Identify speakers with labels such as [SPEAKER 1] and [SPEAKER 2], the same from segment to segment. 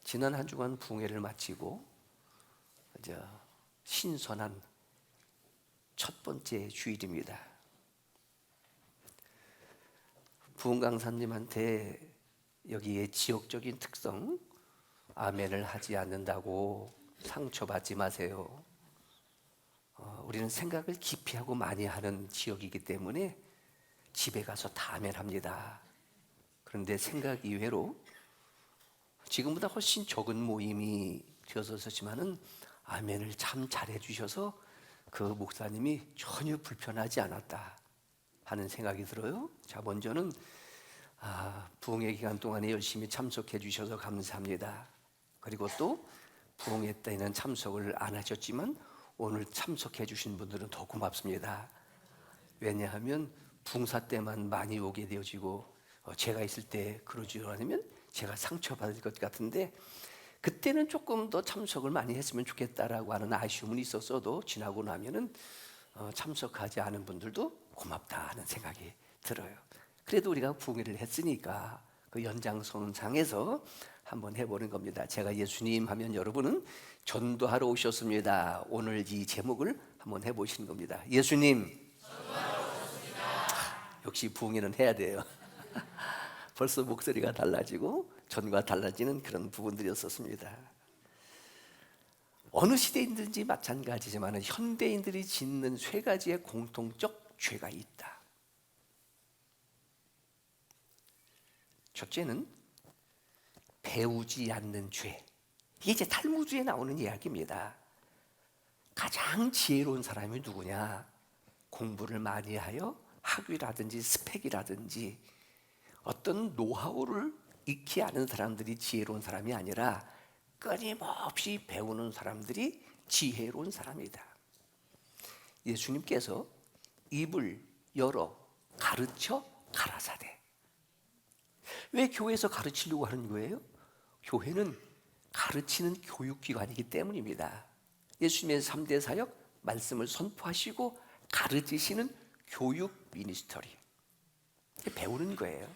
[SPEAKER 1] 지난 한 주간 부흥회를 마치고 이제 신선한 첫 번째 주일입니다. 부흥 강사님한테 여기에 지역적인 특성 아멘을 하지 않는다고 상처받지 마세요. 우리는 생각을 깊이 하고 많이 하는 지역이기 때문에 집에 가서 다 아멘합니다. 그런데 생각 이외로 지금보다 훨씬 적은 모임이 되어서지만은 아멘을 참 잘해 주셔서 그 목사님이 전혀 불편하지 않았다 하는 생각이 들어요. 자, 먼저는 부흥회 기간 동안에 열심히 참석해 주셔서 감사합니다. 그리고 또 부흥회 때는 참석을 안 하셨지만 오늘 참석해 주신 분들은 더 고맙습니다. 왜냐하면 부흥사 때만 많이 오게 되어지고 제가 있을 때 그러지 않으면 제가 상처받을 것 같은데 그때는 조금 더 참석을 많이 했으면 좋겠다라고 하는 아쉬움은 있었어도 지나고 나면은 참석하지 않은 분들도 고맙다 하는 생각이 들어요. 그래도 우리가 부흥회를 했으니까 그 연장선상에서 한번 해보는 겁니다. 제가 예수님 하면 여러분은 전도하러 오셨습니다. 오늘 이 제목을 한번 해보시는 겁니다. 예수님, 전도하러 오셨습니다. 역시 부흥회는 해야 돼요. 벌써 목소리가 달라지고 전과 달라지는 그런 부분들이었었습니다. 어느 시대인든지 마찬가지지만 현대인들이 짓는 세 가지의 공통적 죄가 있다. 첫째는 배우지 않는 죄. 이게 이제 탈무드에 나오는 이야기입니다. 가장 지혜로운 사람이 누구냐? 공부를 많이 하여 학위라든지 스펙이라든지 어떤 노하우를 익히 아는 사람들이 지혜로운 사람이 아니라 끊임없이 배우는 사람들이 지혜로운 사람이다. 예수님께서 입을 열어 가르쳐 가라사대. 왜 교회에서 가르치려고 하는 거예요? 교회는 가르치는 교육기관이기 때문입니다. 예수님의 3대 사역, 말씀을 선포하시고 가르치시는 교육 미니스터리. 배우는 거예요.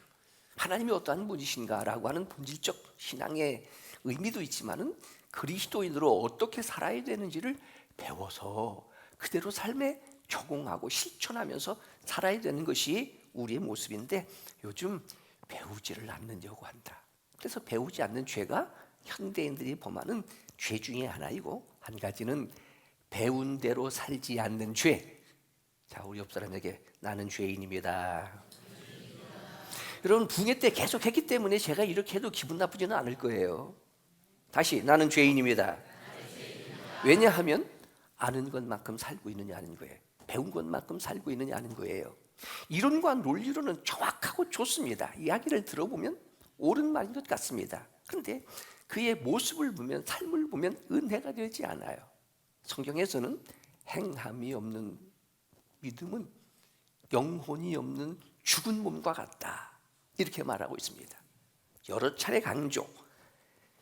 [SPEAKER 1] 하나님이 어떠한 분이신가라고 하는 본질적 신앙의 의미도 있지만은 그리스도인으로 어떻게 살아야 되는지를 배워서 그대로 삶에 적용하고 실천하면서 살아야 되는 것이 우리의 모습인데 요즘 배우지를 않으려고 한다. 그래서 배우지 않는 죄가 현대인들이 범하는 죄 중에 하나이고 한 가지는 배운 대로 살지 않는 죄. 자, 우리 옆 사람에게 나는 죄인입니다. 여러분 부흥회 때 계속 했기 때문에 제가 이렇게 해도 기분 나쁘지는 않을 거예요. 다시 나는 죄인입니다. 왜냐하면 아는 것만큼 살고 있느냐는 거예요. 배운 것만큼 살고 있느냐는 거예요. 이론과 논리로는 정확하고 좋습니다. 이야기를 들어보면 옳은 말인 것 같습니다. 그런데 그의 모습을 보면 삶을 보면 은혜가 되지 않아요. 성경에서는 행함이 없는 믿음은 영혼이 없는 죽은 몸과 같다. 이렇게 말하고 있습니다. 여러 차례 강조.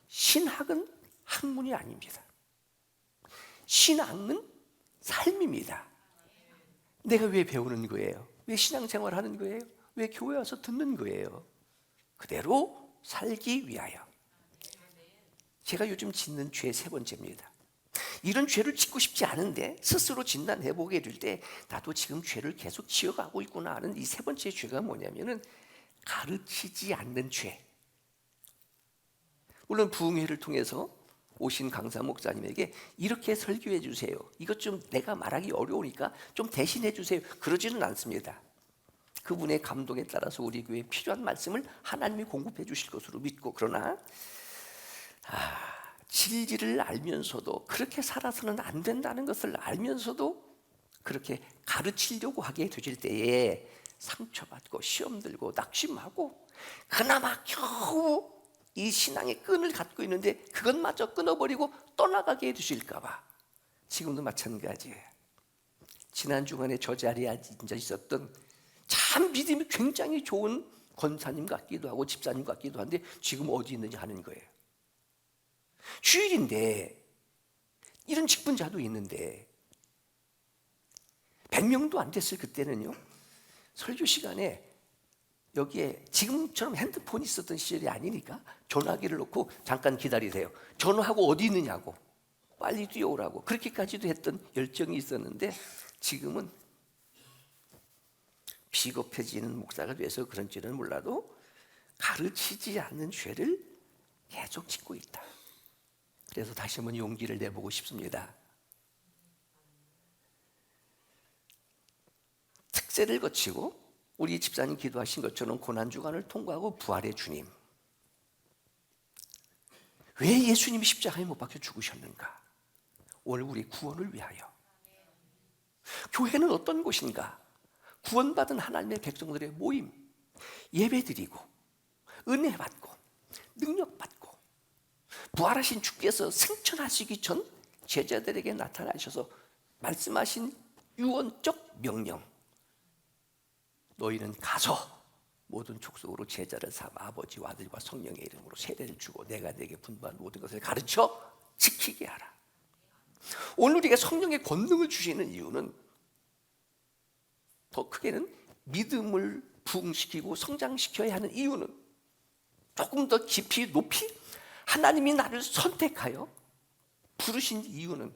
[SPEAKER 1] 신학은 학문이 아닙니다. 신앙은 삶입니다. 내가 왜 배우는 거예요? 왜 신앙생활 하는 거예요? 왜 교회 와서 듣는 거예요? 그대로 살기 위하여. 제가 요즘 짓는 죄 세 번째입니다. 이런 죄를 짓고 싶지 않은데 스스로 진단해보게 될 때 나도 지금 죄를 계속 지어가고 있구나 하는 이 세 번째 죄가 뭐냐면은 가르치지 않는 죄. 물론 부흥회를 통해서 오신 강사 목사님에게 이렇게 설교해 주세요. 이것 좀 내가 말하기 어려우니까 좀 대신해 주세요. 그러지는 않습니다. 그분의 감동에 따라서 우리 교회에 필요한 말씀을 하나님이 공급해 주실 것으로 믿고 그러나 진리를 알면서도 그렇게 살아서는 안 된다는 것을 알면서도 그렇게 가르치려고 하게 되질 때에 상처받고 시험 들고 낙심하고 그나마 겨우 이 신앙의 끈을 갖고 있는데 그것마저 끊어버리고 떠나가게 해주실까 봐. 지금도 마찬가지예요. 지난 주간에 저 자리에 앉아 있었던 참 믿음이 굉장히 좋은 권사님 같기도 하고 집사님 같기도 한데 지금 어디 있느냐 하는 거예요. 주일인데 이런 직분자도 있는데 100명도 안 됐을 그때는요 설교 시간에 여기에 지금처럼 핸드폰이 있었던 시절이 아니니까 전화기를 놓고 잠깐 기다리세요. 전화하고 어디 있느냐고 빨리 뛰어오라고 그렇게까지도 했던 열정이 있었는데 지금은 비겁해지는 목사가 돼서 그런지는 몰라도 가르치지 않는 죄를 계속 짓고 있다. 그래서 다시 한번 용기를 내보고 싶습니다. 특세를 거치고 우리 집사님 기도하신 것처럼 고난주간을 통과하고 부활의 주님, 왜 예수님이 십자가에 못 박혀 죽으셨는가? 오늘 우리 구원을 위하여. 교회는 어떤 곳인가? 구원받은 하나님의 백성들의 모임, 예배드리고 은혜 받고 능력 받고 부활하신 주께서 승천하시기 전 제자들에게 나타나셔서 말씀하신 유언적 명령, 너희는 가서 모든 족속으로 제자를 삼아 아버지와 아들과 성령의 이름으로 세례를 주고 내가 네게 분부한 모든 것을 가르쳐 지키게 하라. 오늘 우리가 성령의 권능을 주시는 이유는 더 크게는 믿음을 부흥시키고 성장시켜야 하는 이유는 조금 더 깊이 높이 하나님이 나를 선택하여 부르신 이유는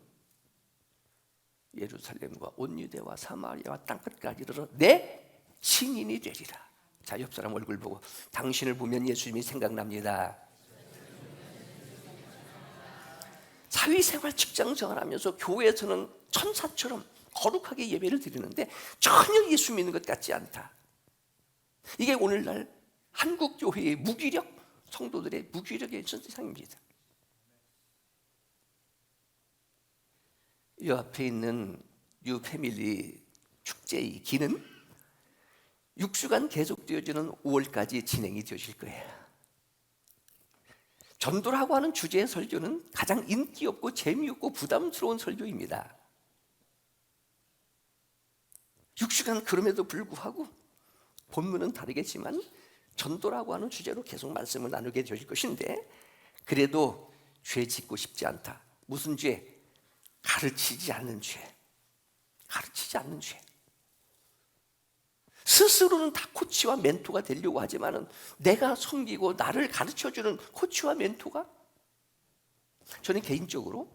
[SPEAKER 1] 예루살렘과 온 유대와 사마리아와 땅끝까지 이르러 내 증인이 되리라. 자, 옆 사람 얼굴 보고 당신을 보면 예수님이 생각납니다. 사회생활 직장생활 하면서 교회에서는 천사처럼 거룩하게 예배를 드리는데 전혀 예수 믿는 것 같지 않다. 이게 오늘날 한국 교회의 무기력, 성도들의 무기력의 현상입니다. 이 앞에 있는 뉴 패밀리 축제의 기는 6주간 계속되어지는 5월까지 진행이 되실 거예요. 전도라고 하는 주제의 설교는 가장 인기 없고 재미없고 부담스러운 설교입니다. 6주간 그럼에도 불구하고 본문은 다르겠지만 전도라고 하는 주제로 계속 말씀을 나누게 되실 것인데, 그래도 죄 짓고 싶지 않다. 무슨 죄? 가르치지 않는 죄. 가르치지 않는 죄. 스스로는 다 코치와 멘토가 되려고 하지만은 내가 섬기고 나를 가르쳐주는 코치와 멘토가, 저는 개인적으로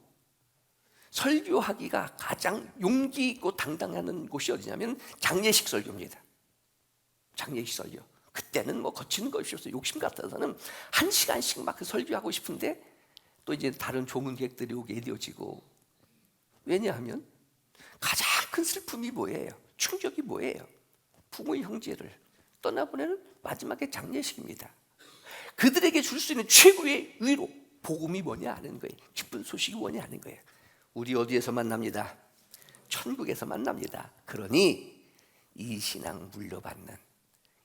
[SPEAKER 1] 설교하기가 가장 용기 있고 당당한 곳이 어디냐면 장례식 설교입니다. 장례식 설교. 그때는 뭐 거치는 것이 없어요. 욕심 같아서는 1시간씩 막 설교하고 싶은데 또 이제 다른 조문객들이 오게 되어지고, 왜냐하면 가장 큰 슬픔이 뭐예요? 충격이 뭐예요? 부모의 형제를 떠나보내는 마지막에 장례식입니다. 그들에게 줄 수 있는 최고의 위로, 복음이 뭐냐 하는 거예요. 기쁜 소식이 뭐냐 하는 거예요. 우리 어디에서 만납니다? 천국에서 만납니다. 그러니 이 신앙 물려받는,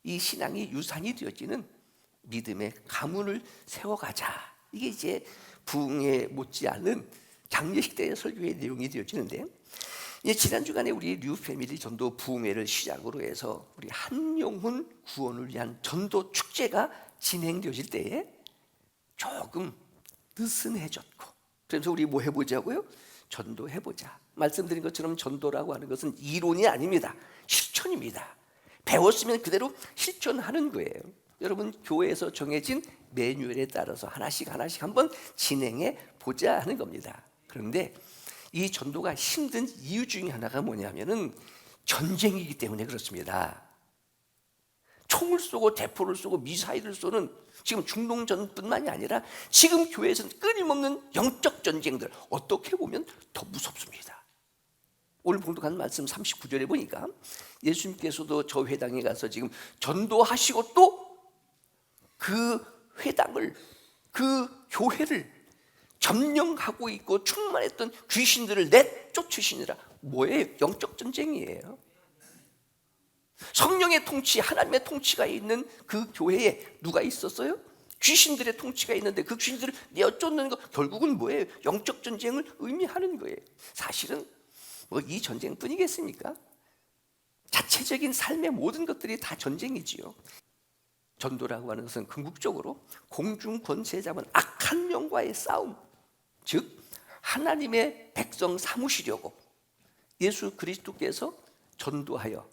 [SPEAKER 1] 이 신앙이 유산이 되어지는 믿음의 가문을 세워가자. 이게 이제 부흥에 못지않은 장례식 때의 설교의 내용이 되어지는데, 지난 주간에 우리 뉴 패밀리 전도 부흥회를 시작으로 해서 우리 한 영혼 구원을 위한 전도 축제가 진행되어질 때에 조금 느슨해졌고, 그래서 우리 뭐 해보자고요? 전도해보자. 말씀드린 것처럼 전도라고 하는 것은 이론이 아닙니다. 실천입니다. 배웠으면 그대로 실천하는 거예요. 여러분, 교회에서 정해진 매뉴얼에 따라서 하나씩 한번 진행해 보자 하는 겁니다. 그런데 이 전도가 힘든 이유 중에 하나가 뭐냐면은 전쟁이기 때문에 그렇습니다. 총을 쏘고 대포를 쏘고 미사일을 쏘는 지금 중동전뿐만이 아니라 지금 교회에서는 끊임없는 영적 전쟁들, 어떻게 보면 더 무섭습니다. 오늘 봉독한 말씀 39절에 보니까 예수님께서도 저 회당에 가서 지금 전도하시고 또 그 회당을, 그 교회를 점령하고 있고 충만했던 귀신들을 내쫓으시느라. 뭐예요? 영적 전쟁이에요. 성령의 통치, 하나님의 통치가 있는 그 교회에 누가 있었어요? 귀신들의 통치가 있는데 그 귀신들을 내쫓는 거, 결국은 뭐예요? 영적 전쟁을 의미하는 거예요. 사실은 뭐 이 전쟁뿐이겠습니까? 자체적인 삶의 모든 것들이 다 전쟁이지요. 전도라고 하는 것은 궁극적으로 공중 권세 잡은 악한 영과의 싸움, 즉 하나님의 백성 삼으시려고 예수 그리스도께서 전도하여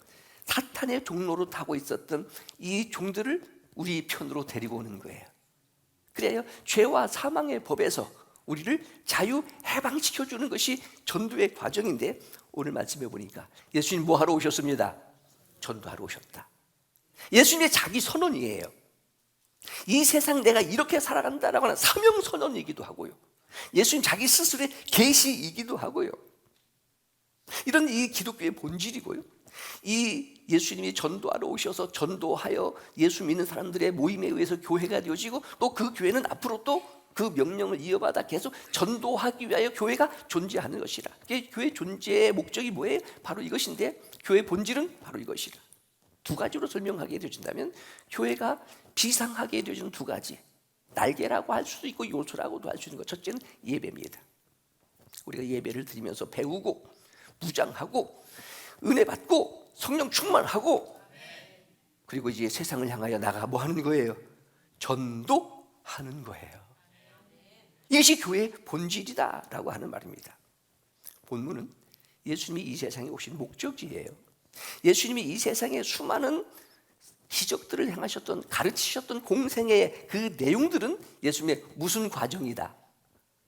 [SPEAKER 1] 사탄의 종로로 타고 있었던 이 종들을 우리 편으로 데리고 오는 거예요. 그래요. 죄와 사망의 법에서 우리를 자유 해방시켜 주는 것이 전도의 과정인데, 오늘 말씀해 보니까 예수님 뭐 하러 오셨습니다? 전도하러 오셨다. 예수님의 자기 선언이에요. 이 세상 내가 이렇게 살아간다라고 하는 사명 선언이기도 하고요, 예수님 자기 스스로의 계시이기도 하고요, 이런 이 기독교의 본질이고요, 이 예수님이 전도하러 오셔서 전도하여 예수 믿는 사람들의 모임에 의해서 교회가 되어지고, 또 그 교회는 앞으로 또 그 명령을 이어받아 계속 전도하기 위하여 교회가 존재하는 것이라. 교회 존재의 목적이 뭐예요? 바로 이것인데, 교회의 본질은 바로 이것이라. 두 가지로 설명하게 되어진다면, 교회가 비상하게 되어지는 두 가지, 날개라고 할 수도 있고 요소라고도 할 수 있는 것. 첫째는 예배입니다. 우리가 예배를 드리면서 배우고 무장하고 은혜 받고 성령 충만하고, 그리고 이제 세상을 향하여 나가 뭐 하는 거예요? 전도하는 거예요. 이것이 교회의 본질이다라고 하는 말입니다. 본문은 예수님이 이 세상에 오신 목적이에요. 예수님이 이 세상에 수많은 기적들을 행하셨던, 가르치셨던 공생의 그 내용들은 예수님의 무슨 과정이다?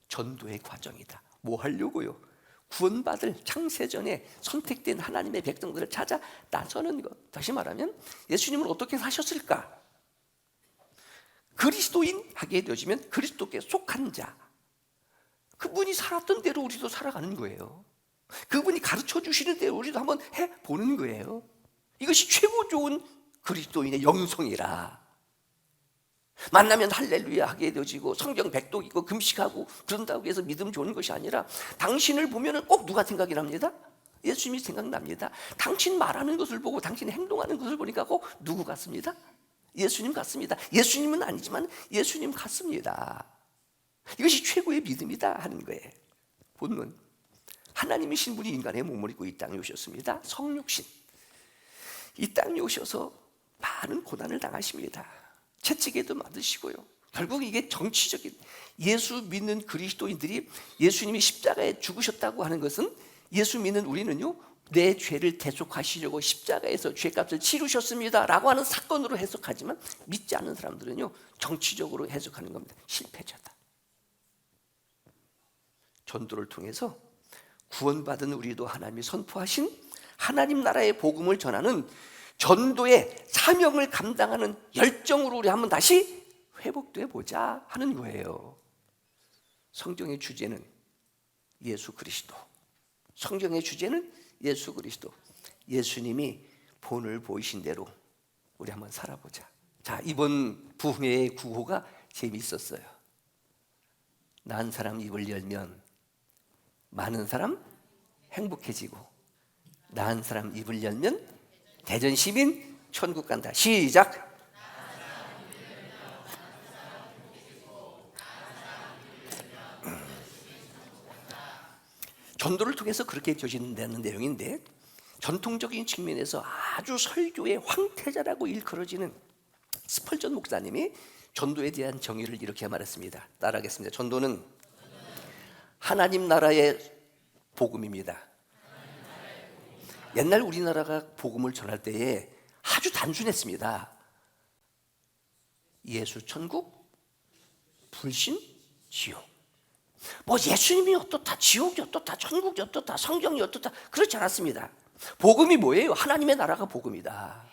[SPEAKER 1] 전도의 과정이다. 뭐 하려고요? 구원받을 창세전에 선택된 하나님의 백성들을 찾아 나서는 것. 다시 말하면 예수님은 어떻게 사셨을까? 그리스도인 하게 되어지면 그리스도께 속한 자, 그분이 살았던 대로 우리도 살아가는 거예요. 그분이 가르쳐 주시는 대로 우리도 한번 해보는 거예요. 이것이 최고 좋은 그리스도인의 영성이라. 만나면 할렐루야 하게 되어지고 성경 백독 있고 금식하고 그런다고 해서 믿음 좋은 것이 아니라, 당신을 보면 꼭 누가 생각이 납니다? 예수님이 생각납니다. 당신 말하는 것을 보고 당신 행동하는 것을 보니까 꼭 누구 같습니다? 예수님 같습니다. 예수님은 아니지만 예수님 같습니다. 이것이 최고의 믿음이다 하는 거예요. 본문, 하나님이신 분이 인간의 몸을 입고 이 땅에 오셨습니다. 성육신, 이 땅에 오셔서 많은 고난을 당하십니다. 채찍에도 맞으시고요. 결국 이게 정치적인, 예수 믿는 그리스도인들이 예수님이 십자가에 죽으셨다고 하는 것은, 예수 믿는 우리는요, 내 죄를 대속하시려고 십자가에서 죄값을 치르셨습니다 라고 하는 사건으로 해석하지만, 믿지 않는 사람들은요, 정치적으로 해석하는 겁니다. 실패자다. 전도를 통해서 구원받은 우리도 하나님이 선포하신 하나님 나라의 복음을 전하는 전도의 사명을 감당하는 열정으로 우리 한번 다시 회복돼 보자 하는 거예요. 성경의 주제는 예수 그리스도. 성경의 주제는 예수 그리스도. 예수님이 본을 보이신 대로 우리 한번 살아보자. 자, 이번 부흥회의 구호가 재미있었어요. 난 사람 입을 열면 많은 사람 행복해지고, 난 사람 입을 열면 대전 시민 천국 간다. 시작. 전도를 통해서 그렇게 되어진다는 내용인데, 전통적인 측면에서 아주 설교의 황태자라고 일컬어지는 스펄전 목사님이 전도에 대한 정의를 이렇게 말했습니다. 따라하겠습니다. 전도는 하나님 나라의 복음입니다. 옛날 우리나라가 복음을 전할 때에 아주 단순했습니다. 예수 천국, 불신 지옥. 뭐 예수님이 어떻다, 지옥이 어떻다, 천국이 어떻다, 성경이 어떻다, 그렇지 않았습니다. 복음이 뭐예요? 하나님의 나라가 복음이다.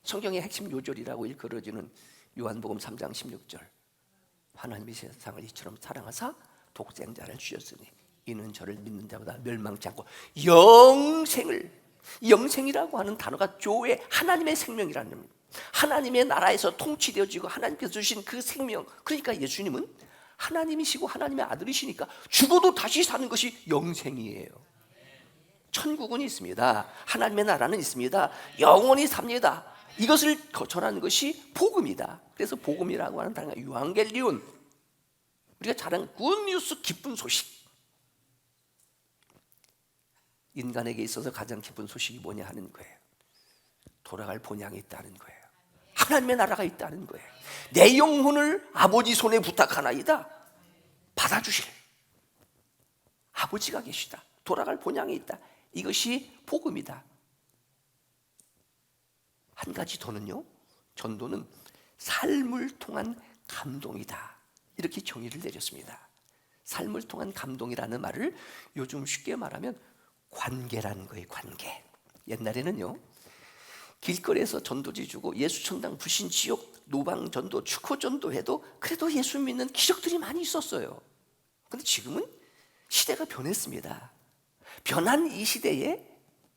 [SPEAKER 1] 성경의 핵심 요절이라고 일컬어지는 요한복음 3장 16절. 하나님이 세상을 이처럼 사랑하사 독생자를 주셨으니 이는 저를 믿는 자보다 멸망치 않고 영생을, 영생이라고 하는 단어가 조의 하나님의 생명이라는 겁니다. 하나님의 나라에서 통치되어지고 하나님께서 주신 그 생명, 그러니까 예수님은 하나님이시고 하나님의 아들이시니까 죽어도 다시 사는 것이 영생이에요. 천국은 있습니다. 하나님의 나라는 있습니다. 영원히 삽니다. 이것을 전하는 것이 복음이다. 그래서 복음이라고 하는 단어가 유앙겔리온, 우리가 잘 아는 굿뉴스, 기쁜 소식. 인간에게 있어서 가장 기쁜 소식이 뭐냐 하는 거예요. 돌아갈 본향이 있다는 거예요. 하나님의 나라가 있다는 거예요. 내 영혼을 아버지 손에 부탁하나이다. 받아주실 아버지가 계시다. 돌아갈 본향이 있다. 이것이 복음이다. 한 가지 더는요, 전도는 삶을 통한 감동이다, 이렇게 정의를 내렸습니다. 삶을 통한 감동이라는 말을 요즘 쉽게 말하면 관계라는 거예요. 관계. 옛날에는요, 길거리에서 전도지 주고 예수천당 불신지옥 노방전도 축호전도 해도 그래도 예수 믿는 기적들이 많이 있었어요. 그런데 지금은 시대가 변했습니다. 변한 이 시대에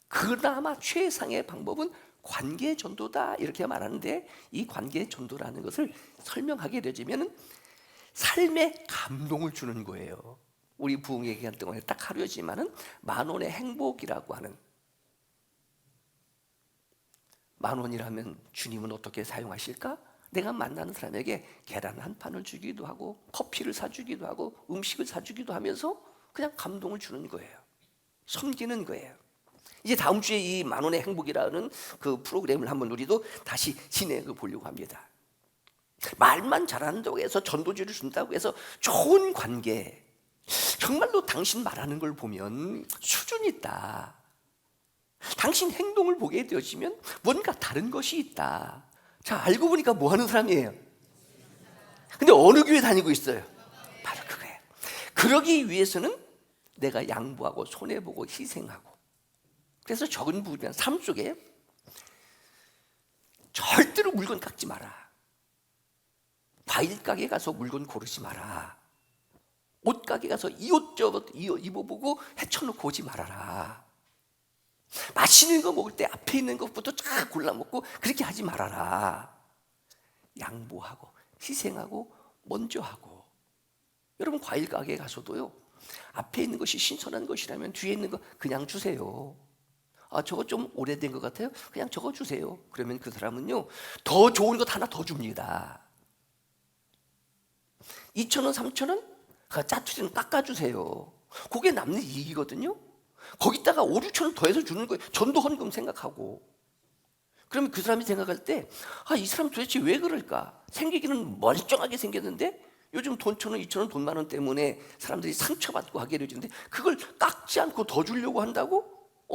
[SPEAKER 1] 그나마 최상의 방법은 관계전도다, 이렇게 말하는데, 이 관계전도라는 것을 설명하게 되자면 삶에 감동을 주는 거예요. 우리 부흥회 기간 동안에 딱 하루였지만은 10,000원의 행복이라고 하는, 10,000원이라면 주님은 어떻게 사용하실까? 내가 만나는 사람에게 계란 한 판을 주기도 하고 커피를 사주기도 하고 음식을 사주기도 하면서 그냥 감동을 주는 거예요. 섬기는 거예요. 이제 다음 주에 이 10,000원의 행복이라는 그 프로그램을 한번 우리도 다시 진행해 보려고 합니다. 말만 잘한다고 해서 전도지를 준다고 해서 좋은 관계, 정말로 당신 말하는 걸 보면 수준이 있다, 당신 행동을 보게 되어지면 뭔가 다른 것이 있다. 자, 알고 보니까 뭐 하는 사람이에요? 근데 어느 교회 다니고 있어요? 바로 그거예요. 그러기 위해서는 내가 양보하고 손해보고 희생하고, 그래서 적은 부분이란 삶 속에 절대로 물건 깎지 마라, 과일 가게 가서 물건 고르지 마라, 옷 가게 가서 이 옷 저 옷 입어보고 헤쳐놓고 오지 말아라, 맛있는 거 먹을 때 앞에 있는 것부터 쫙 골라 먹고 그렇게 하지 말아라. 양보하고 희생하고 먼저 하고. 여러분, 과일 가게에 가서도요, 앞에 있는 것이 신선한 것이라면 뒤에 있는 거 그냥 주세요. 아, 저거 좀 오래된 것 같아요? 그냥 저거 주세요. 그러면 그 사람은요, 더 좋은 것 하나 더 줍니다. 2,000원, 3,000원? 짜투리는 깎아주세요. 그게 남는 이익이거든요. 거기다가 5, 6,000원 더해서 주는 거예요. 전도 헌금 생각하고. 그러면 그 사람이 생각할 때, 아, 이 사람 도대체 왜 그럴까? 생기기는 멀쩡하게 생겼는데 요즘 돈 1,000원, 2,000원, 돈 10,000원 때문에 사람들이 상처받고 하게 되는데 그걸 깎지 않고 더 주려고 한다고?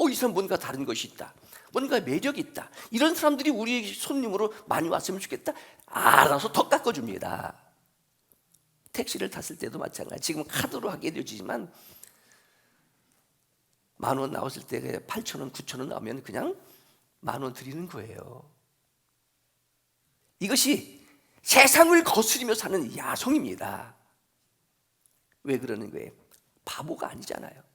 [SPEAKER 1] 이 사람 뭔가 다른 것이 있다, 뭔가 매력이 있다, 이런 사람들이 우리 손님으로 많이 왔으면 좋겠다, 알아서 더 깎아줍니다. 택시를 탔을 때도 마찬가지. 지금 카드로 하게 되지만 10,000원 나왔을 때 8,000원, 9,000원 나오면 그냥 10,000원 드리는 거예요. 이것이 세상을 거스리며 사는 야성입니다. 왜 그러는 거예요? 바보가 아니잖아요.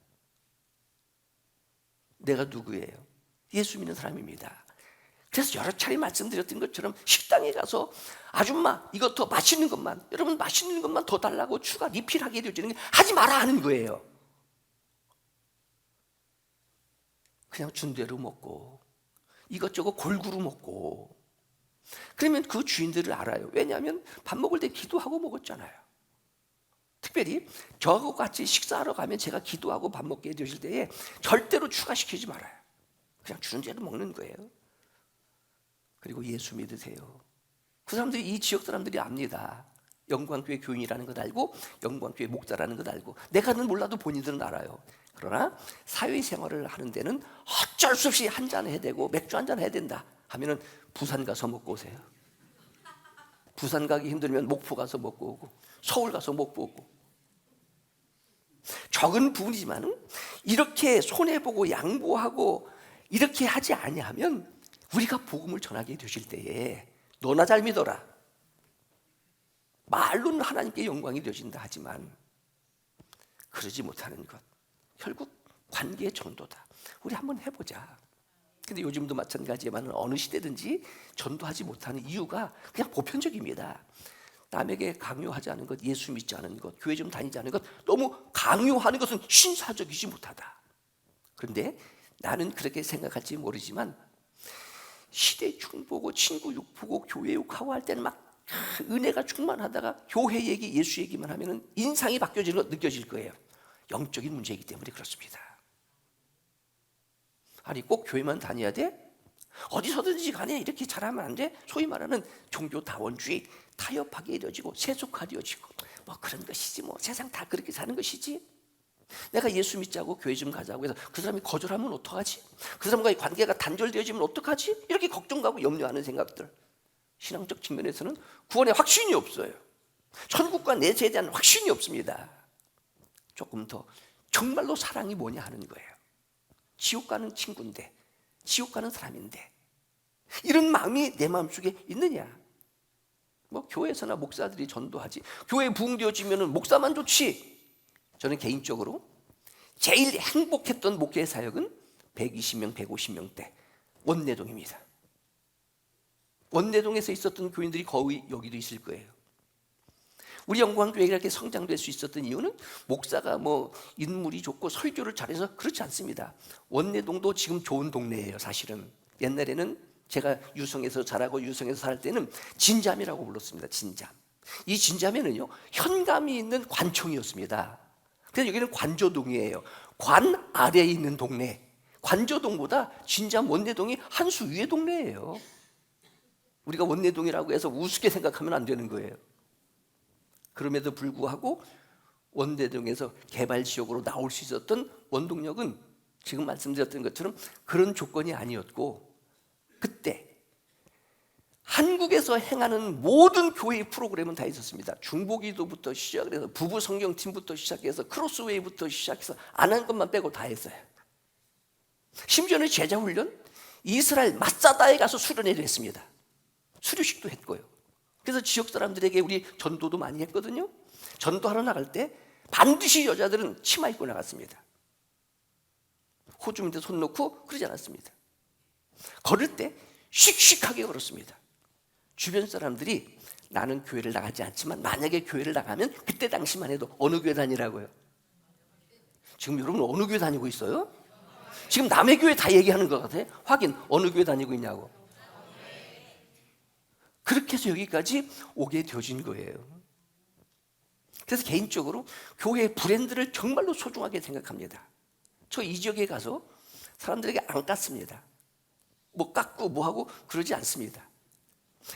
[SPEAKER 1] 내가 누구예요? 예수 믿는 사람입니다. 그래서 여러 차례 말씀드렸던 것처럼 식당에 가서 아줌마 이거 더 맛있는 것만, 여러분 맛있는 것만 더 달라고 추가 리필하게 되어지는 게 하지 마라 하는 거예요. 그냥 준 대로 먹고 이것저것 골고루 먹고, 그러면 그 주인들을 알아요. 왜냐하면 밥 먹을 때 기도하고 먹었잖아요. 특별히 저하고 같이 식사하러 가면 제가 기도하고 밥 먹게 되실 때에 절대로 추가시키지 말아요. 그냥 주는 대로 먹는 거예요. 그리고 예수 믿으세요. 그 사람들이, 이 지역 사람들이 압니다. 영광교회 교인이라는 것 알고 영광교회 목사라는 것 알고, 내가는 몰라도 본인들은 알아요. 그러나 사회생활을 하는 데는 어쩔 수 없이 한잔 해야 되고 맥주 한잔 해야 된다 하면은 부산 가서 먹고 오세요. 부산 가기 힘들면 목포 가서 먹고 오고 서울 가서 먹고 오고. 적은 부분이지만 이렇게 손해보고 양보하고 이렇게 하지 아니하면 우리가 복음을 전하게 되실 때에 너나 잘 믿어라, 말로는 하나님께 영광이 되어진다 하지만 그러지 못하는 것, 결국 관계의 정도다. 우리 한번 해보자. 근데 요즘도 마찬가지지만 어느 시대든지 전도하지 못하는 이유가 그냥 보편적입니다. 남에게 강요하지 않은 것, 예수 믿지 않은 것, 교회 좀 다니지 않은 것, 너무 강요하는 것은 신사적이지 못하다. 그런데 나는 그렇게 생각할지 모르지만 시대 충보고 친구 욕보고 교회 욕하고 할 때는 막 은혜가 충만하다가 교회 얘기, 예수 얘기만 하면 인상이 바뀌어지는 거 느껴질 거예요. 영적인 문제이기 때문에 그렇습니다. 아니 꼭 교회만 다녀야 돼? 어디서든지 간에 이렇게 잘하면 안 돼? 소위 말하는 종교다원주의, 타협하게 이루어지고 세속화되어지고 뭐 그런 것이지, 뭐 세상 다 그렇게 사는 것이지. 내가 예수 믿자고 교회 좀 가자고 해서 그 사람이 거절하면 어떡하지? 그 사람과의 관계가 단절되어지면 어떡하지? 이렇게 걱정하고 염려하는 생각들. 신앙적 측면에서는 구원에 확신이 없어요. 천국과 내세에 대한 확신이 없습니다. 조금 더 정말로 사랑이 뭐냐 하는 거예요. 지옥 가는 친구인데, 지옥 가는 사람인데 이런 마음이 내 마음속에 있느냐? 뭐 교회에서나 목사들이 전도하지, 교회 부흥되어지면 목사만 좋지. 저는 개인적으로 제일 행복했던 목회 사역은 120명, 150명대 원내동입니다. 원내동에서 있었던 교인들이 거의 여기도 있을 거예요. 우리 영광교회가 이렇게 성장될 수 있었던 이유는 목사가 뭐 인물이 좋고 설교를 잘해서 그렇지 않습니다. 원내동도 지금 좋은 동네예요. 사실은 옛날에는 제가 유성에서 자라고 유성에서 살 때는 진잠이라고 불렀습니다. 진잠. 이 진잠에는요 현감이 있는 관청이었습니다. 그래서 여기는 관조동이에요. 관 아래에 있는 동네. 관조동보다 진잠 원내동이 한 수 위의 동네예요. 우리가 원내동이라고 해서 우습게 생각하면 안 되는 거예요. 그럼에도 불구하고 원내동에서 개발지역으로 나올 수 있었던 원동력은 지금 말씀드렸던 것처럼 그런 조건이 아니었고, 그때 한국에서 행하는 모든 교회의 프로그램은 다 있었습니다. 중보기도부터 시작해서 부부 성경팀부터 시작해서 크로스웨이부터 시작해서 안 한 것만 빼고 다 했어요. 심지어는 제자훈련, 이스라엘 마사다에 가서 수련회를 했습니다. 수료식도 했고요. 그래서 지역 사람들에게 우리 전도도 많이 했거든요. 전도하러 나갈 때 반드시 여자들은 치마 입고 나갔습니다. 호주 밑에 손 놓고 그러지 않았습니다. 걸을 때 씩씩하게 걸었습니다. 주변 사람들이 나는 교회를 나가지 않지만 만약에 교회를 나가면 그때 당시만 해도 어느 교회 다니라고요? 지금 여러분 어느 교회 다니고 있어요? 지금 남의 교회 다 얘기하는 것 같아요. 확인, 어느 교회 다니고 있냐고. 그렇게 해서 여기까지 오게 되어진 거예요. 그래서 개인적으로 교회의 브랜드를 정말로 소중하게 생각합니다. 저 이 지역에 가서 사람들에게 안 깠습니다. 뭐 깎고 뭐 하고 그러지 않습니다.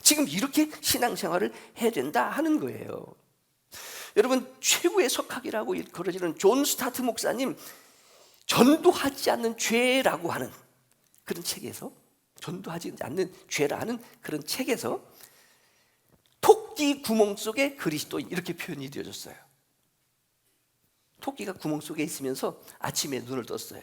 [SPEAKER 1] 지금 이렇게 신앙생활을 해야 된다 하는 거예요. 여러분, 최고의 석학이라고 일컬어지는 존 스타트 목사님 전도하지 않는 죄라고 하는 그런 책에서, 전도하지 않는 죄라는 그런 책에서 토끼 구멍 속에 그리스도인, 이렇게 표현이 되어졌어요. 토끼가 구멍 속에 있으면서 아침에 눈을 떴어요.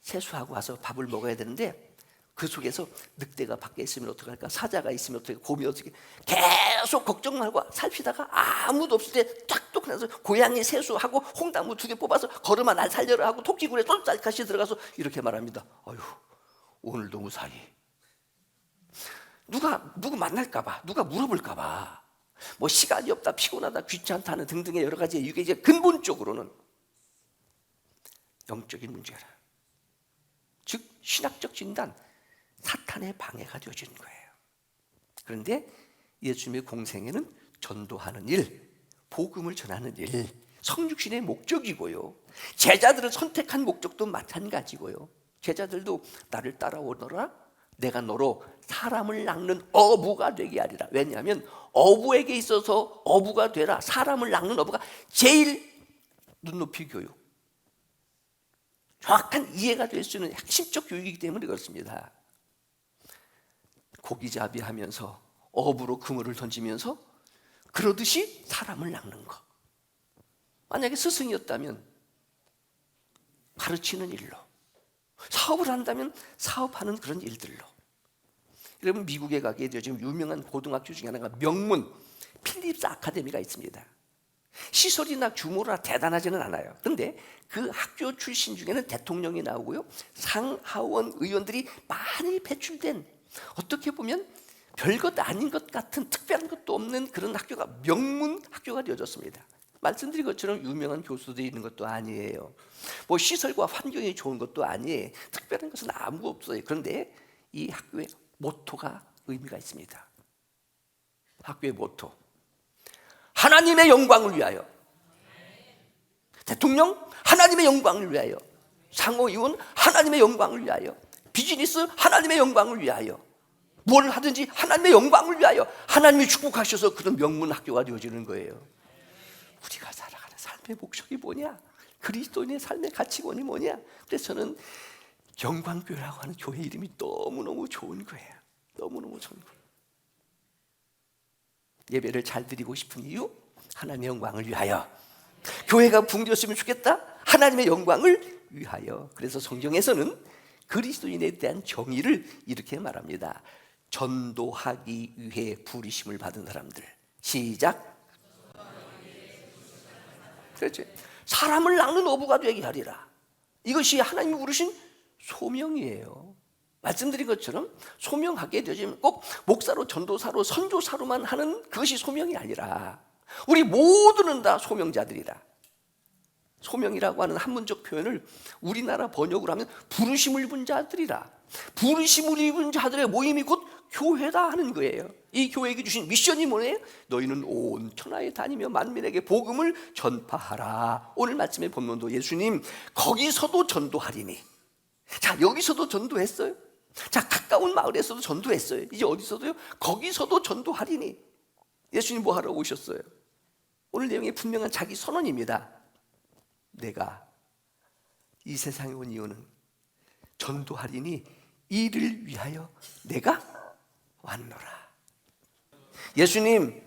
[SPEAKER 1] 세수하고 와서 밥을 먹어야 되는데 그 속에서 늑대가 밖에 있으면 어떡할까, 사자가 있으면 어떡할까, 곰이 어떻게, 계속 걱정 말고 살피다가 아무도 없을 때 탁 나서 고양이 세수하고 홍당무 2개 뽑아서 걸음아 날 살려라 하고 토끼굴에 쫄짝같이 들어가서 이렇게 말합니다. 아유, 오늘도 무사히. 누구 만날까봐, 누가 물어볼까봐, 뭐 시간이 없다, 피곤하다, 귀찮다는 등등의 여러 가지 이게 이제 근본적으로는 영적인 문제라. 즉 신학적 진단, 사탄의 방해가 되어지는 거예요. 그런데 예수님의 공생애는 전도하는 일, 복음을 전하는 일, 성육신의 목적이고요. 제자들을 선택한 목적도 마찬가지고요. 제자들도 나를 따라오너라, 내가 너로 사람을 낚는 어부가 되게 하리라. 왜냐하면 어부에게 있어서 어부가 되라, 사람을 낚는 어부가 제일 눈높이 교육, 정확한 이해가 될 수 있는 핵심적 교육이기 때문에 그렇습니다. 고기잡이 하면서 어부로 그물을 던지면서 그러듯이 사람을 낚는 것. 만약에 스승이었다면 가르치는 일로, 사업을 한다면 사업하는 그런 일들로. 여러분, 미국에 가게 되어 지금 유명한 고등학교 중에 하나가 명문 필립스 아카데미가 있습니다. 시설이나 규모나 대단하지는 않아요. 그런데 그 학교 출신 중에는 대통령이 나오고요, 상하원 의원들이 많이 배출된, 어떻게 보면 별것 아닌 것 같은, 특별한 것도 없는 그런 학교가 명문 학교가 되어졌습니다. 말씀드린 것처럼 유명한 교수들이 있는 것도 아니에요. 뭐 시설과 환경이 좋은 것도 아니에요. 특별한 것은 아무것도 없어요. 그런데 이 학교의 모토가 의미가 있습니다. 학교의 모토, 하나님의 영광을 위하여. 대통령, 하나님의 영광을 위하여. 상호의원, 하나님의 영광을 위하여. 비즈니스, 하나님의 영광을 위하여. 뭘 하든지 하나님의 영광을 위하여. 하나님이 축복하셔서 그런 명문 학교가 되어지는 거예요. 우리가 살아가는 삶의 목적이 뭐냐? 그리스도인의 삶의 가치관이 뭐냐? 그래서 저는 영광교회라고 하는 교회 이름이 너무너무 좋은 거예요. 너무너무 좋은 거예요. 예배를 잘 드리고 싶은 이유, 하나님의 영광을 위하여. 교회가 붕괴했으면 좋겠다, 하나님의 영광을 위하여. 그래서 성경에서는 그리스도인에 대한 정의를 이렇게 말합니다. 전도하기 위해 부르심을 받은 사람들. 시작. 그렇지. 사람을 낚는 어부가 되게 하리라. 이것이 하나님이 부르신 소명이에요. 말씀드린 것처럼 소명하게 되어지면 꼭 목사로, 전도사로, 선교사로만 하는 그것이 소명이 아니라 우리 모두는 다 소명자들이다. 소명이라고 하는 한문적 표현을 우리나라 번역으로 하면 부르심을 입은 자들이라. 부르심을 입은 자들의 모임이 곧 교회다 하는 거예요. 이 교회에게 주신 미션이 뭐예요? 너희는 온 천하에 다니며 만민에게 복음을 전파하라. 오늘 말씀의 본문도 예수님 거기서도 전도하리니. 자, 여기서도 전도했어요. 자, 가까운 마을에서도 전도했어요. 이제 어디서도요? 거기서도 전도하리니. 예수님 뭐 하러 오셨어요? 오늘 내용이 분명한 자기 선언입니다. 내가 이 세상에 온 이유는 전도하리니 이를 위하여 내가 왔노라. 예수님.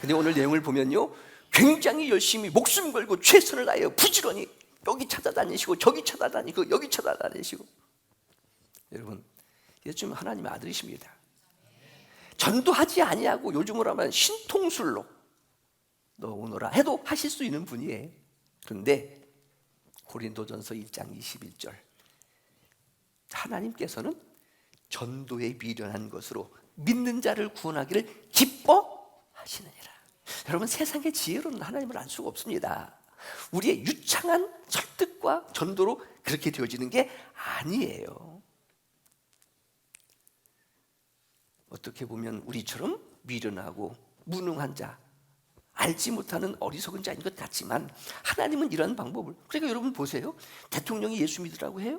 [SPEAKER 1] 근데 오늘 내용을 보면요, 굉장히 열심히 목숨 걸고 최선을 다하여 부지런히 여기 찾아다니시고 저기 찾아다니고 여기 찾아다니시고. 여러분, 예수님은 하나님의 아들이십니다. 전도하지 아니하고 요즘으로 하면 신통술로 너 오너라 해도 하실 수 있는 분이에요. 그런데 고린도전서 1장 21절, 하나님께서는 전도에 미련한 것으로 믿는 자를 구원하기를 기뻐하시느니라. 여러분, 세상의 지혜로는 하나님을 알 수가 없습니다. 우리의 유창한 설득과 전도로 그렇게 되어지는 게 아니에요. 어떻게 보면 우리처럼 미련하고 무능한 자, 알지 못하는 어리석은 자인 것 같지만 하나님은 이런 방법을, 그러니까 여러분 보세요. 대통령이 예수 믿으라고 해요?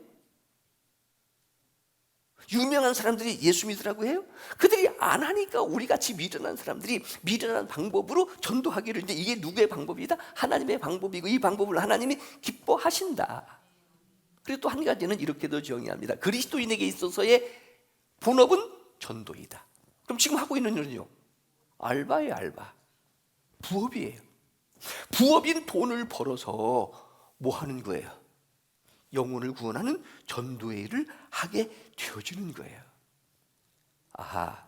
[SPEAKER 1] 유명한 사람들이 예수 믿으라고 해요? 그들이 안 하니까 우리같이 미련한 사람들이 미련한 방법으로 전도하기를. 이제 이게 누구의 방법이다? 하나님의 방법이고 이 방법을 하나님이 기뻐하신다. 그리고 또 한 가지는 이렇게도 정의합니다. 그리스도인에게 있어서의 본업은 전도이다. 그럼 지금 하고 있는 일은요? 알바예요, 알바. 부업이에요. 부업인 돈을 벌어서 뭐 하는 거예요? 영혼을 구원하는 전도의 일을 하게 되어지는 거예요. 아하,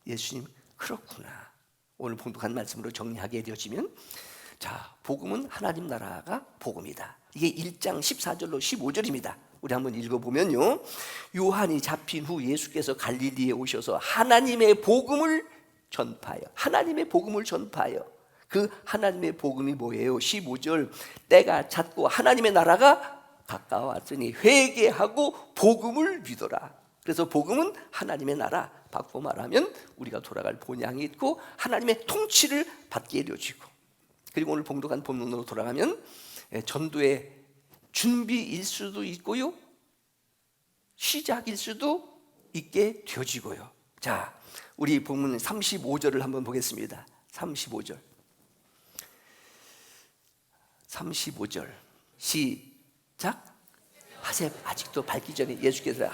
[SPEAKER 1] 예수님 그렇구나. 오늘 봉독한 말씀으로 정리하게 되어지면, 자, 복음은 하나님 나라가 복음이다. 이게 1장 14절로 15절입니다. 우리 한번 읽어보면요, 요한이 잡힌 후 예수께서 갈릴리에 오셔서 하나님의 복음을 전파하여, 하나님의 복음을 전파하여. 그 하나님의 복음이 뭐예요? 15절, 때가 찼고 하나님의 나라가 가까웠으니 회개하고 복음을 믿어라. 그래서 복음은 하나님의 나라, 바꿔 말하면 우리가 돌아갈 본향이 있고 하나님의 통치를 받게 되어지고, 그리고 오늘 봉독한 본문으로 돌아가면 전도의 준비일 수도 있고요, 시작일 수도 있게 되어지고요. 자, 우리 본문 35절을 한번 보겠습니다. 35절 시작. 하셉, 아직도 밝기 전에 예수께서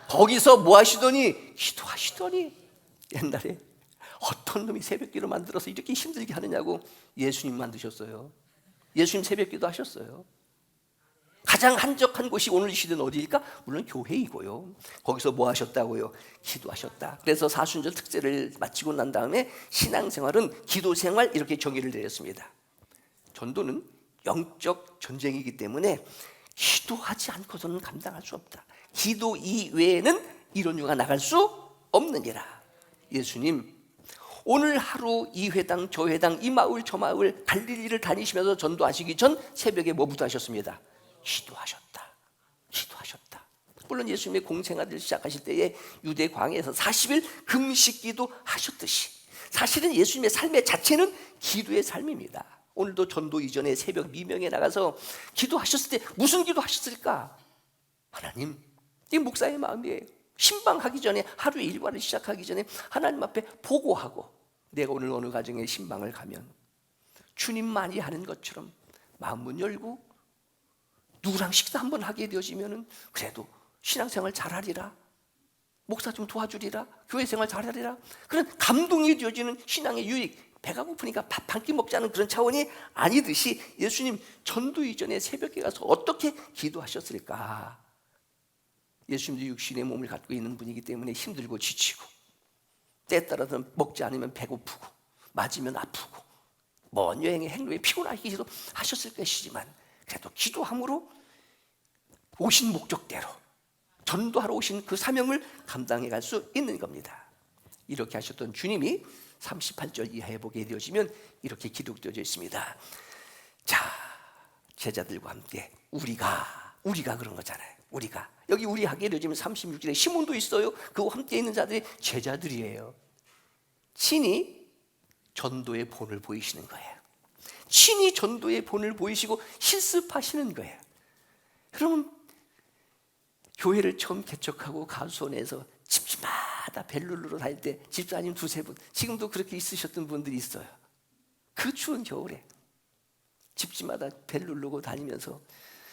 [SPEAKER 1] 거기서 뭐 하시더니? 기도하시더니. 옛날에 어떤 놈이 새벽기도 만들어서 이렇게 힘들게 하느냐고 예수님 만드셨어요. 예수님 새벽기도 하셨어요. 가장 한적한 곳이 오늘 이 시대는 어디일까? 물론 교회이고요. 거기서 뭐 하셨다고요? 기도하셨다. 그래서 사순절 특제를 마치고 난 다음에 신앙생활은 기도생활, 이렇게 정의를 내렸습니다. 전도는 영적 전쟁이기 때문에 기도하지 않고서는 감당할 수 없다. 기도 이외에는 이런 유가 나갈 수 없느니라. 예수님 오늘 하루 이 회당 저 회당 이 마을 저 마을 갈릴리를 다니시면서 전도하시기 전 새벽에 뭐부터 하셨습니다? 기도하셨다. 물론 예수님의 공생활을 시작하실 때에 유대 광야에서 40일 금식기도 하셨듯이, 사실은 예수님의 삶의 자체는 기도의 삶입니다. 오늘도 전도 이전에 새벽 미명에 나가서 기도하셨을 때 무슨 기도하셨을까? 하나님, 이 목사의 마음이에요. 신방하기 전에, 하루의 일과를 시작하기 전에 하나님 앞에 보고하고, 내가 오늘 어느 가정에 신방을 가면 주님만이 하는 것처럼 마음문 열고 누구랑 식사 한번 하게 되어지면은 그래도 신앙생활 잘하리라, 목사 좀 도와주리라, 교회 생활 잘하리라, 그런 감동이 되어지는 신앙의 유익, 배가 고프니까 밥 한 끼 먹자는 그런 차원이 아니듯이 예수님 전도 이전에 새벽에 가서 어떻게 기도하셨을까? 예수님도 육신의 몸을 갖고 있는 분이기 때문에 힘들고 지치고 때에 따라서는 먹지 않으면 배고프고 맞으면 아프고 먼 여행의 행로에 피곤하기도 하셨을 것이지만 그래도 기도함으로 오신 목적대로 전도하러 오신 그 사명을 감당해 갈 수 있는 겁니다. 이렇게 하셨던 주님이 38절 이하에 보게 되어지면 이렇게 기록되어져 있습니다. 자, 제자들과 함께 우리가 그런 거잖아요. 우리가 여기 우리 하게 되어지면 36절에 시몬도 있어요. 그와 함께 있는 자들이 제자들이에요. 친히 전도의 본을 보이시는 거예요. 친히 전도의 본을 보이시고 실습하시는 거예요. 여러분, 교회를 처음 개척하고 가수원에서 집집마다 벨룰루로 다닐 때 집사님 두세 분, 지금도 그렇게 있으셨던 분들이 있어요. 그 추운 겨울에 집집마다 벨룰루고 다니면서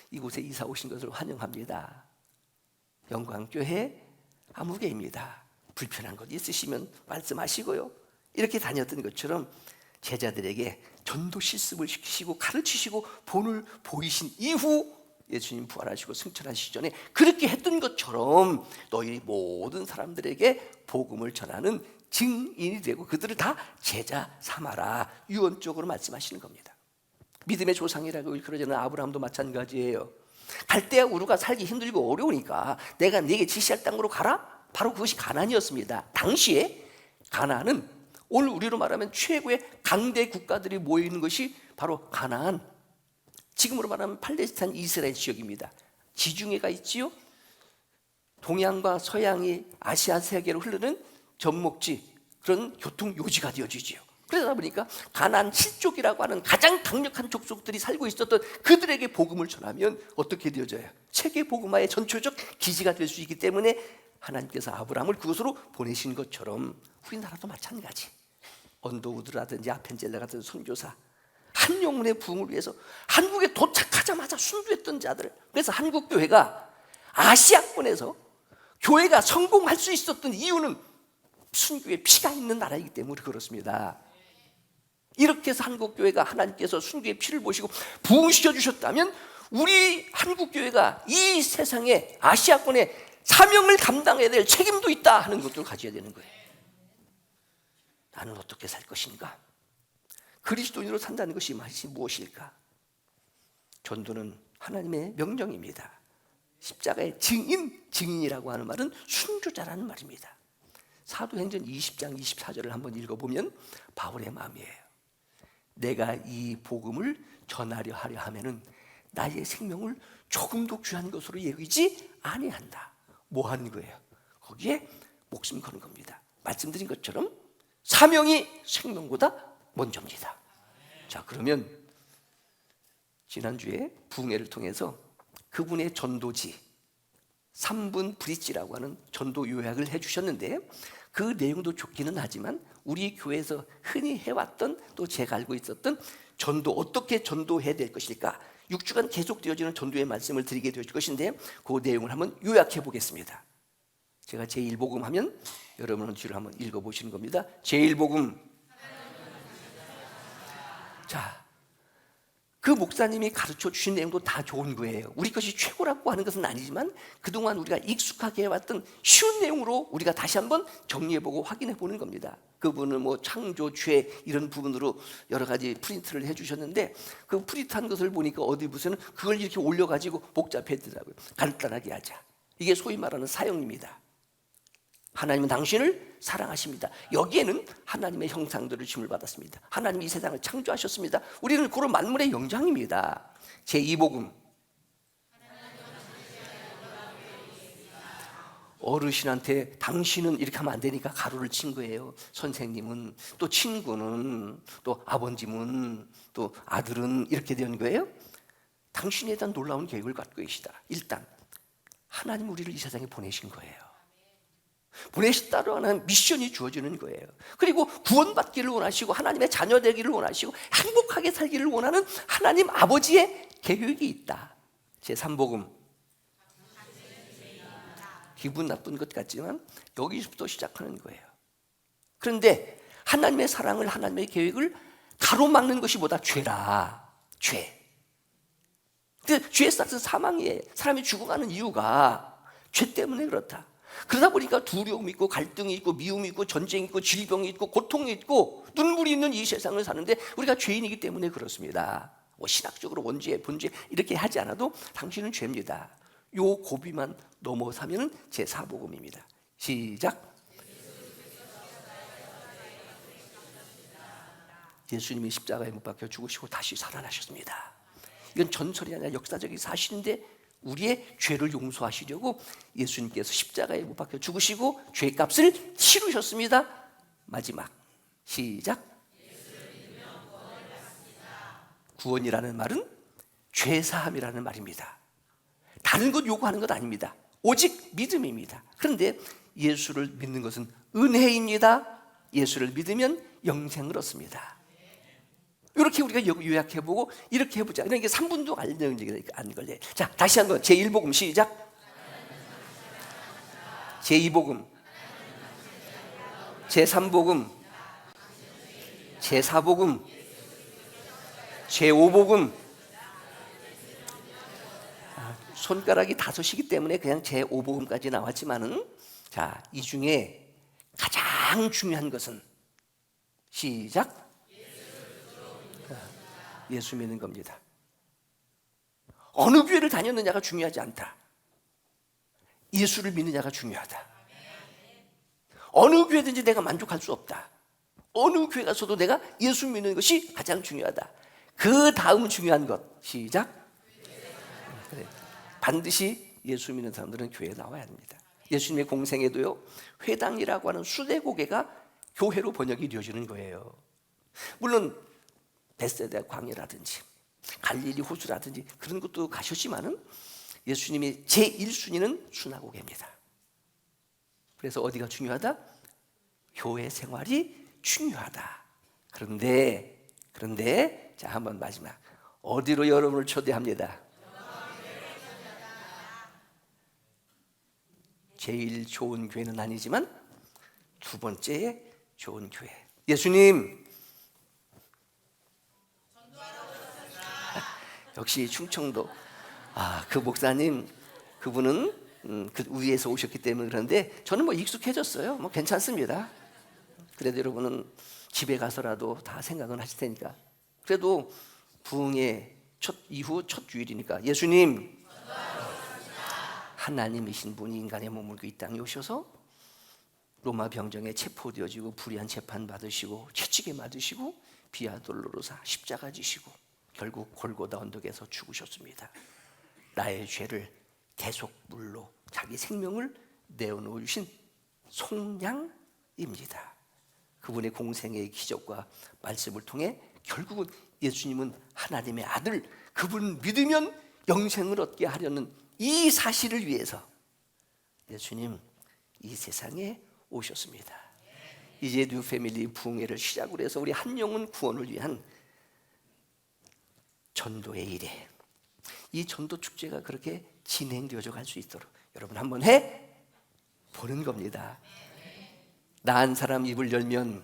[SPEAKER 1] 이곳에 이사 오신 것을 환영합니다. 영광교회 아무개입니다. 불편한 것 있으시면 말씀하시고요. 이렇게 다녔던 것처럼 제자들에게 전도 실습을 시키시고 가르치시고 본을 보이신 이후 예수님 부활하시고 승천하시기 전에 그렇게 했던 것처럼 너희 모든 사람들에게 복음을 전하는 증인이 되고 그들을 다 제자 삼아라, 유언적으로 말씀하시는 겁니다. 믿음의 조상이라고 그러자는 아브라함도 마찬가지예요. 갈대아 우루가 살기 힘들고 어려우니까 내가 네게 지시할 땅으로 가라? 바로 그것이 가나안이었습니다. 당시에 가나안은 오늘 우리로 말하면 최고의 강대 국가들이 모여 있는 것이 바로 가나안, 지금으로 말하면 팔레스타인 이스라엘 지역입니다. 지중해가 있지요. 동양과 서양이 아시아 세계로 흐르는 접목지, 그런 교통 요지가 되어지지요. 그러다 보니까 가나안 7족이라고 하는 가장 강력한 족속들이 살고 있었던 그들에게 복음을 전하면 어떻게 되어져요? 세계 복음화의 전초적 기지가 될 수 있기 때문에 하나님께서 아브라함을 그곳으로 보내신 것처럼 우리나라도 마찬가지. 언더우드라든지 아펜젤라 같은 선교사, 한 영혼의 부흥을 위해서 한국에 도착하자마자 순교했던 자들. 그래서 한국 교회가 아시아권에서 교회가 성공할 수 있었던 이유는 순교의 피가 있는 나라이기 때문에 그렇습니다. 이렇게 해서 한국 교회가 하나님께서 순교의 피를 보시고 부흥시켜 주셨다면 우리 한국 교회가 이 세상에 아시아권에 사명을 감당해야 될 책임도 있다 하는 것도 가져야 되는 거예요. 나는 어떻게 살 것인가? 그리스도인으로 산다는 것이 무엇일까? 전도는 하나님의 명령입니다. 십자가의 증인이라고 하는 말은 순교자라는 말입니다. 사도행전 20장 24절을 한번 읽어보면 바울의 마음이에요. 내가 이 복음을 전하려 하려 하면은 나의 생명을 조금도 귀한 것으로 여기지 아니한다. 뭐 하는 거예요? 거기에 목숨 거는 겁니다. 말씀드린 것처럼 사명이 생명보다 먼저입니다. 자, 그러면 지난주에 부흥회를 통해서 그분의 전도지 3분 브릿지라고 하는 전도 요약을 해주셨는데 그 내용도 좋기는 하지만 우리 교회에서 흔히 해왔던, 또 제가 알고 있었던 전도, 어떻게 전도해야 될 것일까, 6주간 계속되어지는 전도의 말씀을 드리게 될 것인데 그 내용을 한번 요약해 보겠습니다. 제가 제1복음 하면 여러분은 뒤로 한번 읽어보시는 겁니다. 제1복음. 자, 그 목사님이 가르쳐 주신 내용도 다 좋은 거예요. 우리 것이 최고라고 하는 것은 아니지만 그동안 우리가 익숙하게 해왔던 쉬운 내용으로 우리가 다시 한번 정리해보고 확인해보는 겁니다. 그분은 뭐 창조, 죄 이런 부분으로 여러 가지 프린트를 해주셨는데 그 프린트한 것을 보니까 어디 보세요, 그걸 이렇게 올려가지고 복잡해지더라고요. 간단하게 하자. 이게 소위 말하는 사형입니다. 하나님은 당신을 사랑하십니다. 여기에는 하나님의 형상들을 짐을 받았습니다. 하나님이 이 세상을 창조하셨습니다. 우리는 그런 만물의 영장입니다. 제2복음. 어르신한테 당신은 이렇게 하면 안 되니까 가로를 친 거예요. 선생님은, 또 친구는, 또 아버님은, 또 아들은 이렇게 된 거예요. 당신에 대한 놀라운 계획을 갖고 계시다. 일단 하나님 우리를 이 세상에 보내신 거예요.
[SPEAKER 2] 보내셨다고 하는 미션이 주어지는 거예요. 그리고 구원받기를 원하시고 하나님의 자녀 되기를 원하시고 행복하게 살기를 원하는 하나님 아버지의 계획이 있다. 제3복음. 기분 나쁜 것 같지만 여기서부터 시작하는 거예요. 그런데 하나님의 사랑을, 하나님의 계획을 가로막는 것이 뭐다? 죄라. 죄. 근데 죄의 싹은 사망이에요. 사람이 죽어가는 이유가 죄 때문에 그렇다. 그러다 보니까 두려움이 있고 갈등이 있고 미움이 있고 전쟁이 있고 질병이 있고 고통이 있고 눈물이 있는 이 세상을 사는데 우리가 죄인이기 때문에 그렇습니다. 뭐 신학적으로 원죄, 본죄 이렇게 하지 않아도 당신은 죄입니다. 요 고비만 넘어서면 제4복음입니다. 시작. 예수님이 십자가에 못 박혀 죽으시고 다시 살아나셨습니다. 이건 전설이 아니라 역사적인 사실인데 우리의 죄를 용서하시려고 예수님께서 십자가에 못 박혀 죽으시고 죄값을 치르셨습니다. 마지막 시작. 구원이라는 말은 죄사함이라는 말입니다. 다른 것 요구하는 것 아닙니다. 오직 믿음입니다. 그런데 예수를 믿는 것은 은혜입니다. 예수를 믿으면 영생을 얻습니다. 이렇게 우리가 요약해보고 이렇게 해보자. 그러니까 3분도 안 걸려요. 자, 다시 한번 제1복음 시작. 제2복음, 제3복음, 제4복음, 제5복음. 손가락이 5이기 때문에 그냥 제5복음까지 나왔지만은, 자, 이 중에 가장 중요한 것은 시작. 예수 믿는 겁니다. 어느 교회를 다녔느냐가 중요하지 않다. 예수를 믿느냐가 중요하다. 어느 교회든지 내가 만족할 수 없다. 어느 교회 가서도 내가 예수 믿는 것이 가장 중요하다. 그 다음 중요한 것 시작. 그래. 반드시 예수 믿는 사람들은 교회에 나와야 합니다. 예수님의 공생에도요, 회당이라고 하는 수대고개가 교회로 번역이 되어지는 거예요. 물론 베세다 광야라든지 갈릴리 호수라든지 그런 것도 가셨지만은 예수님이 제1순위는 수나고개입니다. 그래서 어디가 중요하다? 교회 생활이 중요하다. 그런데 자, 한번 마지막 어디로 여러분을 초대합니다. 제일 좋은 교회는 아니지만 두 번째에 좋은 교회. 예수님 역시 충청도. 그 목사님, 그분은 그 위에서 오셨기 때문에 그런데 저는 뭐 익숙해졌어요. 뭐 괜찮습니다. 그래도 여러분은 집에 가서라도 다 생각은 하실 테니까. 그래도 부흥의 이후 첫 주일이니까 예수님, 하나님이신 분이 인간의 몸을 이 땅에 오셔서 로마 병정에 체포되어지고 불의한 재판 받으시고 채찍에 맞으시고 비아돌로로사 십자가 지시고 결국 골고다 언덕에서 죽으셨습니다. 나의 죄를 대속물로 자기 생명을 내어놓으신 송양입니다. 그분의 공생의 기적과 말씀을 통해 결국은 예수님은 하나님의 아들, 그분 믿으면 영생을 얻게 하려는 이 사실을 위해서 예수님 이 세상에 오셨습니다. 이제 뉴 패밀리 부흥회를 시작으로 해서 우리 한 영혼 구원을 위한 전도의 일에 이 전도 축제가 그렇게 진행되어져 갈 수 있도록 여러분 한번 해 보는 겁니다. 나 한 사람 입을 열면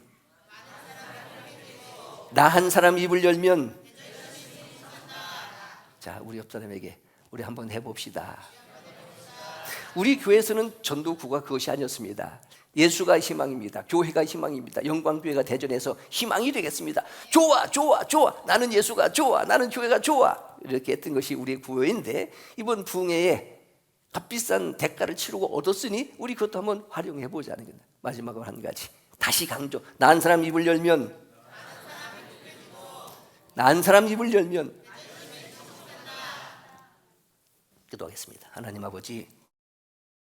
[SPEAKER 2] 자, 우리 옆 사람에게 우리 한번 해봅시다. 우리 교회에서는 전도구가 그것이 아니었습니다. 예수가 희망입니다. 교회가 희망입니다. 영광교회가 대전에서 희망이 되겠습니다. 좋아. 나는 예수가 좋아. 나는 교회가 좋아. 이렇게 했던 것이 우리의 구호인데 이번 부흥회에 값비싼 대가를 치르고 얻었으니 우리 그것도 한번 활용해 보자는 겁니다. 마지막으로 한 가지 다시 강조. 나 한 사람 입을 열면 기도하겠습니다. 하나님 아버지,